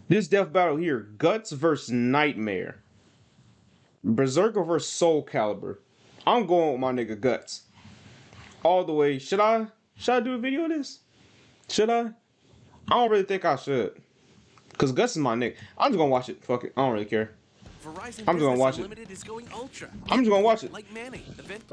This death battle here: Guts versus Nightmare, Berserker versus Soul Calibur. I'm going with my nigga Guts all the way. Should I? Should I do a video of this? Should I? I don't really think I should. Cause Guts is my nigga. I'm just gonna watch it. Fuck it. I don't really care. Verizon I'm just gonna watch it. Unlimited is going ultra. I'm just gonna watch it. Like Manny. Event.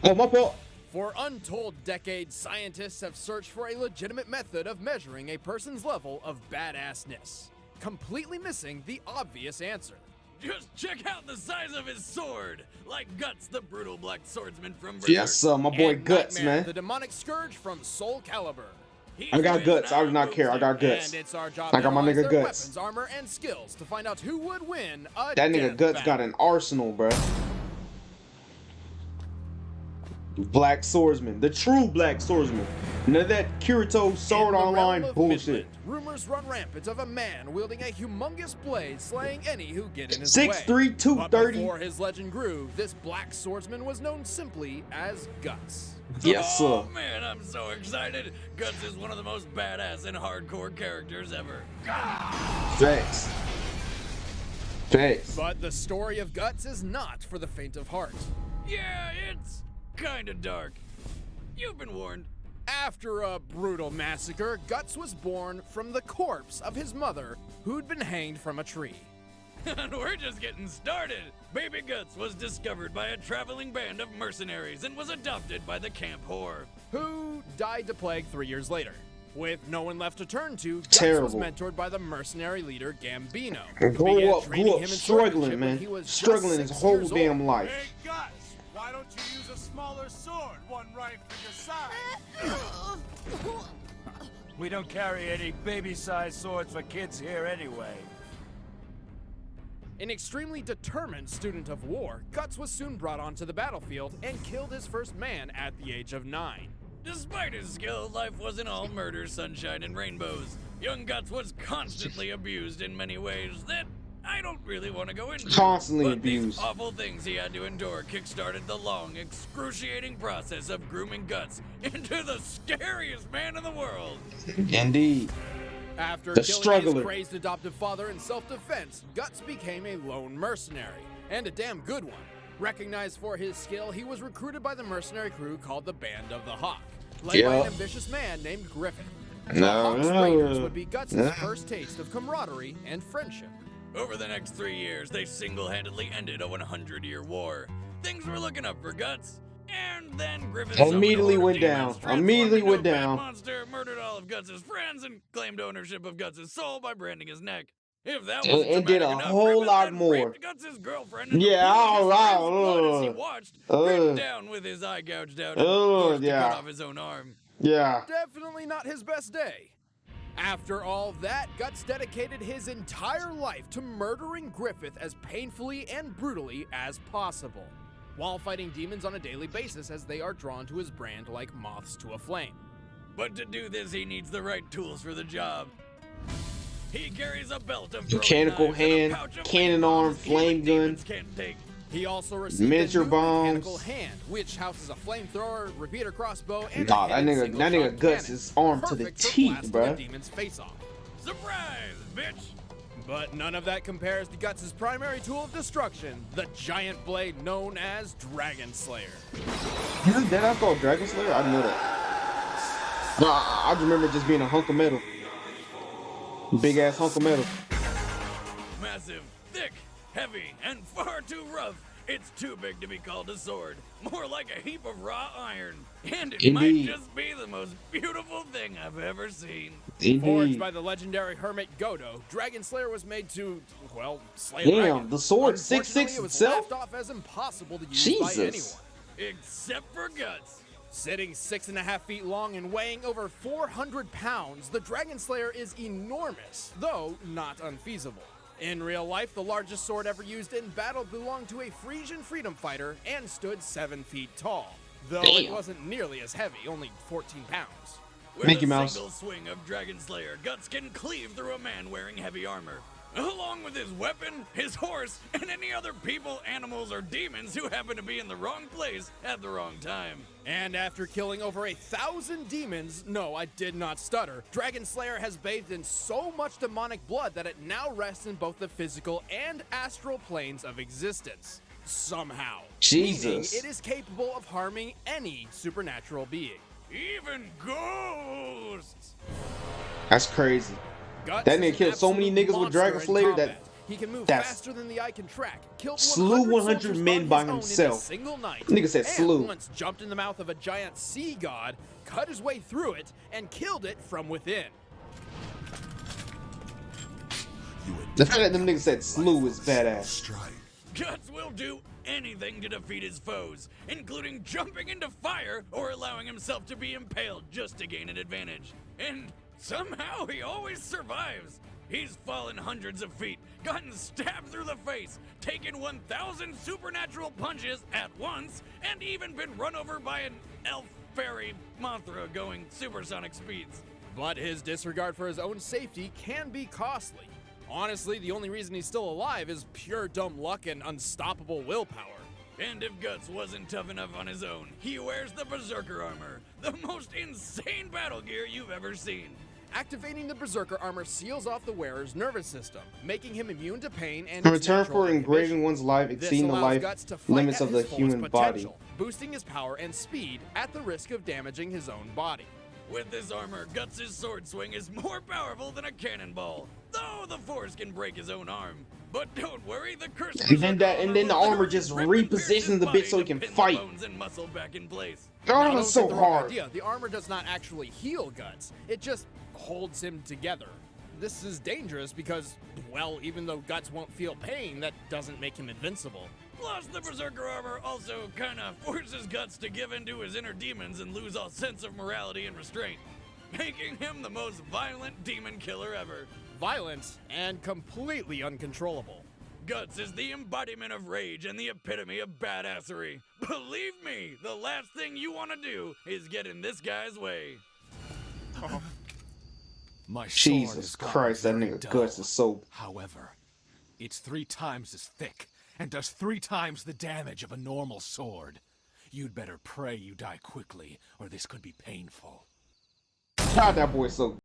Oh, my fault. For untold decades, scientists have searched for a legitimate method of measuring a person's level of badassness, completely missing the obvious answer. Just check out the size of his sword, like Guts, the brutal black swordsman from Berserk. Yes, sir, my boy And Guts, Nightmare, man. the demonic scourge from Soul Calibur. I got Guts. I do not care. I got Guts. And it's our job I to got my analyze nigga their Guts. weapons, armor, and skills to find out who would win a That nigga death Guts got battle. an arsenal, bro. Black swordsman, the true black swordsman. None of that Kirito sword In the online realm of bullshit. Midland, rumors run rampant of a man wielding a humongous blade, slaying any who get in his 6'3", way. 230. But before his legend grew, this black swordsman was known simply as Guts. Yes, sir. Oh man, I'm so excited. Guts is one of the most badass and hardcore characters ever. Facts. Facts. But the story of Guts is not for the faint of heart. Yeah, it's kinda dark. You've been warned. After a brutal massacre, Guts was born from the corpse of his mother, who'd been hanged from a tree. And we're just getting started. Baby Guts was discovered by a traveling band of mercenaries and was adopted by the camp whore. Who died to plague 3 years later. With no one left to turn to, Guts Terrible. was mentored by the mercenary leader Gambino. Grew who began up training him in struggling, swordsmanship when man. he was just Struggling his 6 whole years damn old. life. Hey, Guts, why don't you use a smaller sword? One right for your side. We don't carry any baby-sized swords for kids here anyway. An extremely determined student of war, Guts was soon brought onto the battlefield and killed his first man at the age of 9. Despite his skill, life wasn't all murder, sunshine, and rainbows. Young Guts was constantly abused in many ways that I don't really want to go into. Constantly but abused. These awful things he had to endure kickstarted the long, excruciating process of grooming Guts into the scariest man in the world. Indeed. After The killing struggler. his crazed adoptive father in self-defense, Guts became a lone mercenary, and a damn good one. Recognized for his skill, he was recruited by the mercenary crew called the Band of the Hawk, led by Yeah. an ambitious man named Griffith. No, The Hawk's Raiders would be Guts' no. first taste of camaraderie and friendship. Over the next 3 years, they single-handedly ended a 100-year war. Things were looking up for Guts. And then Griffith Immediately went down. Immediately went down. Monster murdered all of Guts' friends and claimed ownership of Guts' soul by branding his neck. If that was And did a whole lot more. Guts' girlfriend and Yeah, all right, as he watched, ripped uh, down with his eye gouged out, uh, and forced yeah. to cut off his own arm. Yeah. Definitely not his best day. After all that, Guts dedicated his entire life to murdering Griffith as painfully and brutally as possible, while fighting demons on a daily basis as they are drawn to his brand like moths to a flame. But to do this, he needs the right tools for the job. He carries a belt of Mechanical throwing knives and a hand, pouch of cannon bombs arm, even flame gun. demons can't take. He also received Miniature a new bombs. mechanical hand, which houses a flamethrower, repeater crossbow, and Nah, a that hidden nigga single-shot Guts cannon, is armed to the perfect for teeth, blasting bruh. a demon's face off. Surprise, bitch! But none of that compares to Guts' primary tool of destruction, the giant blade known as Dragon Slayer. Isn't that called Dragon Slayer? I didn't know that. Nah, I just remember it just being a hunk of metal. Big ass hunk of metal. Massive, thick, heavy, and far too rough. It's too big to be called a sword. More like a heap of raw iron. And it might Indeed. just be the most beautiful thing I've ever seen. Forged Indeed. by the legendary hermit Godo, Dragon Slayer was made to, well, slay Damn, dragons. the sword Unfortunately, 6'6" it was itself? laughed off as impossible to use by anyone. Jesus. Except for Guts. Sitting 6.5 feet long and weighing over 400 pounds, the Dragon Slayer is enormous, though not unfeasible. In real life, the largest sword ever used in battle belonged to a Frisian freedom fighter and stood 7 feet tall, though it Damn. wasn't nearly as heavy, only 14 pounds. With Mickey a Mouse. single swing of Dragon Slayer, Guts can cleave through a man wearing heavy armor, along with his weapon, his horse, and any other people, animals, or demons who happen to be in the wrong place at the wrong time. And after killing over 1,000 demons, no, I did not stutter, Dragon Slayer has bathed in so much demonic blood that it now rests in both the physical and astral planes of existence. Somehow. Jesus. Meaning it is capable of harming any supernatural being. Even ghosts! That's crazy. Guts That is nigga an killed so many absolute niggas with monster Dragon in Slayer that- combat. He can move that's- faster than the eye can track. Killed Slew 100 soldiers men on by his own in a himself. single night. Nigga said and slew. once jumped in the mouth of a giant sea god, cut his way through it, and killed it from within. The fact that them niggas said slew is badass. Guts will do anything to defeat his foes, including jumping into fire or allowing himself to be impaled just to gain an advantage. And somehow he always survives. He's fallen hundreds of feet, gotten stabbed through the face, taken 1,000 supernatural punches at once, and even been run over by an elf fairy Mothra going supersonic speeds. But his disregard for his own safety can be costly. Honestly, the only reason he's still alive is pure dumb luck and unstoppable willpower. And if Guts wasn't tough enough on his own, he wears the Berserker armor, the most insane battle gear you've ever seen. Activating the Berserker armor seals off the wearer's nervous system, making him immune to pain and In its return natural for engraving inhibition. one's life This exceeding the allows life Guts to fight limits at of the his fullest human body. potential, boosting his power and speed at the risk of damaging his own body. With this armor, Guts' sword swing is more powerful than a cannonball, though the Force can break his own arm. But don't worry, the cursed And then the will armor just literally rip and pierce repositions his the body bit so he to can pin the fight. bones and muscle back in place. The Now, armor's don't so get the wrong hard. idea. The armor does not actually heal Guts. It just holds him together. This is dangerous because, well, even though Guts won't feel pain, that doesn't make him invincible. Plus, the Berserker armor also kinda forces Guts to give in to his inner demons and lose all sense of morality and restraint, making him the most violent demon killer ever. Violent and completely uncontrollable. Guts is the embodiment of rage and the epitome of badassery. Believe me, the last thing you want to do is get in this guy's way. My sword Jesus has gotten Christ, that very nigga dull. Guts is so... However, it's 3 times as thick and does 3 times the damage of a normal sword. You'd better pray you die quickly, or this could be painful. God, that boy so...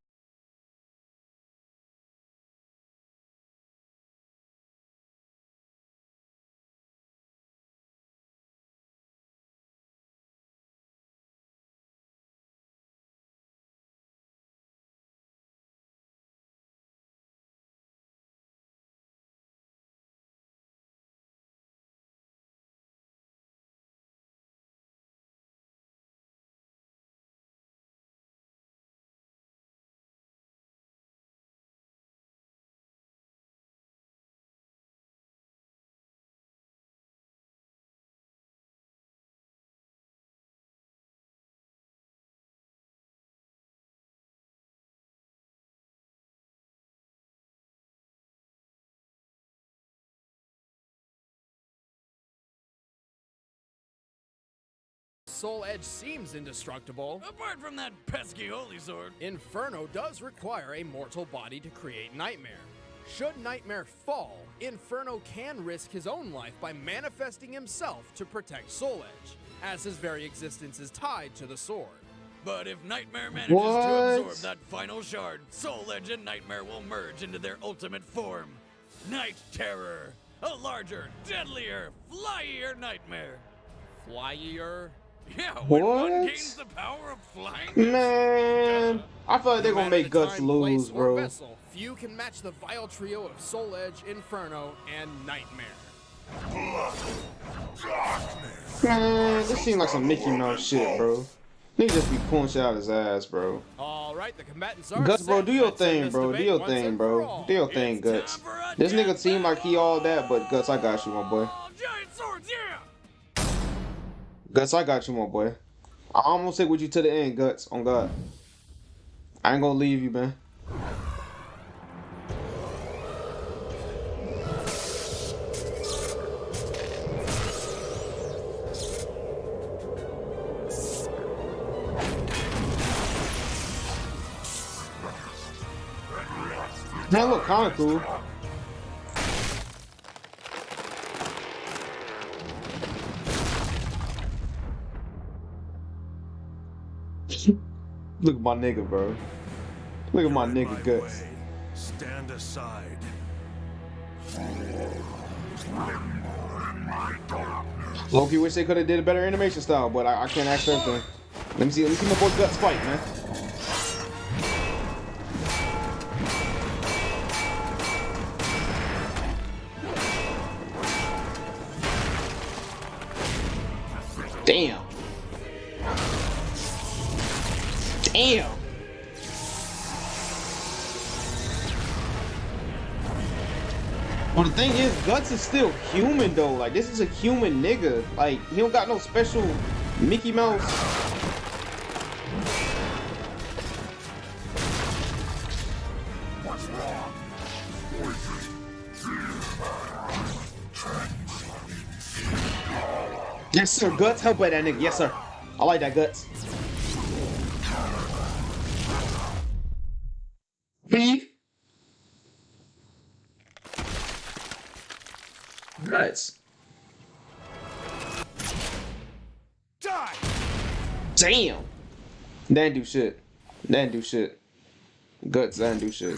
Soul Edge seems indestructible. Apart from that pesky holy sword. Inferno does require a mortal body to create Nightmare. Should Nightmare fall, Inferno can risk his own life by manifesting himself to protect Soul Edge, as his very existence is tied to the sword. But if Nightmare manages What? to absorb that final shard, Soul Edge and Nightmare will merge into their ultimate form. Night Terror. A larger, deadlier, flyier nightmare. Flyier? Yeah, when one What? gains the power of flying. Man, I feel like they're No gonna matter make the Guts time, lose, place, or bro. vessel, few can match the vile trio of Soul Edge, Inferno, and Nightmare. Man, this seems like some Mickey Mouse shit, bro. Nigga just be pulling shit out his ass, bro. All right, the combatants are Guts, bro, set. do your Let's end thing, this bro. Do debate your once thing, and for bro. all. Do your thing, It's Guts. time for a This nigga death seem like he all that, but Guts, I got you, my boy. battle! Giant swords, yeah! Guts, I got you, my boy. I almost stick with you to the end, Guts. On God. I ain't gonna leave you, man. That look kind of cool. Look at my nigga, bro. Look at my nigga guts. Stand aside. Loki wish they could have did a better animation style, but I can't ask everything. Let me see my boy Guts fight, man. Damn. Damn. Well, the thing is, Guts is still human though. Like, this is a human nigga. Like, he don't got no special Mickey Mouse. Yes, sir. Guts, help out that nigga. Yes, sir. I like that, Guts. Beef. Guts. Die! Damn. That didn't do shit. That didn't do shit. Guts, that didn't do shit.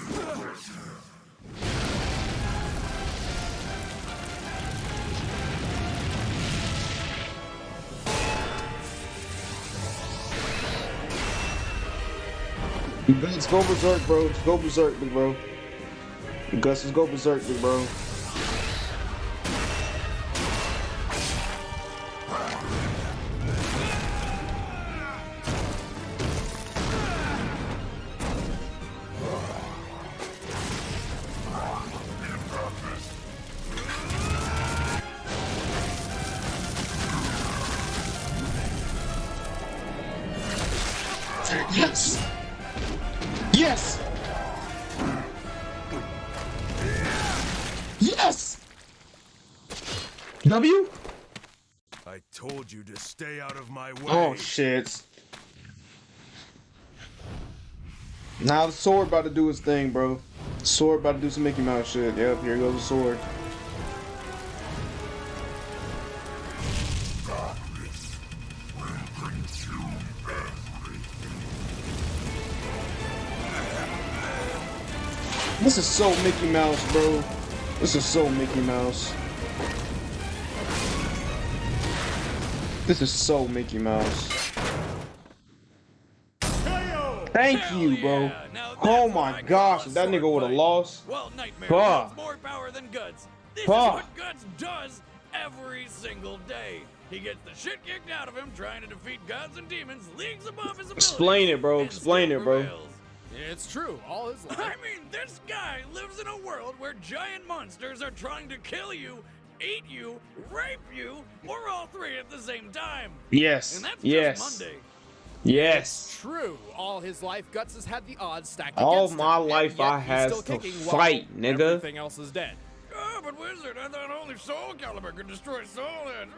Guts, go berserk, bro. Just go berserk, big bro. Guts, just go berserk, big bro. Yes! Yes! Yes! W? I told you to stay out of my way. Oh shit. Now the sword about to do its thing, bro. Sword about to do some Mickey Mouse shit. Yep, here goes the sword. This is so Mickey Mouse, bro. This is so Mickey Mouse. This is so Mickey Mouse. Thank you, bro. Yeah. Now Oh that's what my I call gosh, a if that sword nigga would have fight. lost. Well, Nightmare Fuck. has more power than Guts. This Fuck. is what Guts does every single day. He gets the shit kicked out of him trying to defeat gods and demons leagues above his abilities. Explain it, bro. and Explain still it, bro. prevails. It's true, all his life. I mean, this guy lives in a world where giant monsters are trying to kill you, eat you, rape you, or all three at the same time. Yes. And that's Yes. just Monday. Yes. True, all his life, Guts has had the odds stacked All against my him, and life yet I he's has still to kicking while fight, nigga. everything else is dead. Oh, but Wizard, I thought only Soul Calibur could destroy Soul Edge.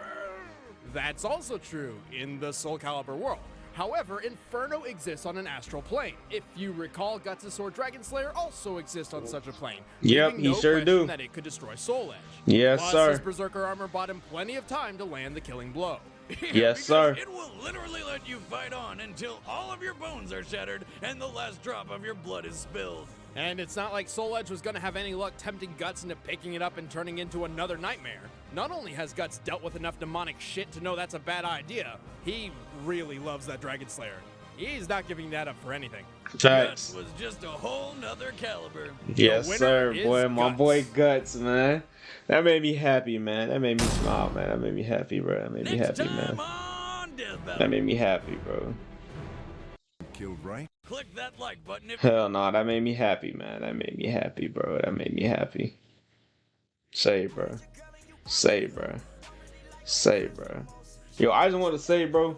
That's also true in the Soul Calibur world. However, Inferno exists on an astral plane. If you recall, Guts' sword Dragon Slayer also exists on such a plane. Yep, leaving he no sure question do. that it could destroy Soul Edge. Yes, Plus, sir. his Berserker armor bought him plenty of time to land the killing blow. Yeah, Yes, because sir. It will literally let you fight on until all of your bones are shattered and the last drop of your blood is spilled. And it's not like Soul Edge was gonna have any luck tempting Guts into picking it up and turning into another nightmare. Not only has Guts dealt with enough demonic shit to know that's a bad idea, he really loves that Dragon Slayer. He's not giving that up for anything. Facts. Guts was just a whole nother caliber. Yes, winner sir, is boy. My Guts. boy Guts, man. That made me happy, man. That made me smile, man. That made me happy, bro. That made me Next happy, time man. on Death That Battle. made me happy, bro. Killed, right? Click that like button if Hell no, that made me happy, man. That made me happy, bro. That made me happy. Say, bro. Say, bro. Say, bro. Yo, I just want to say, bro.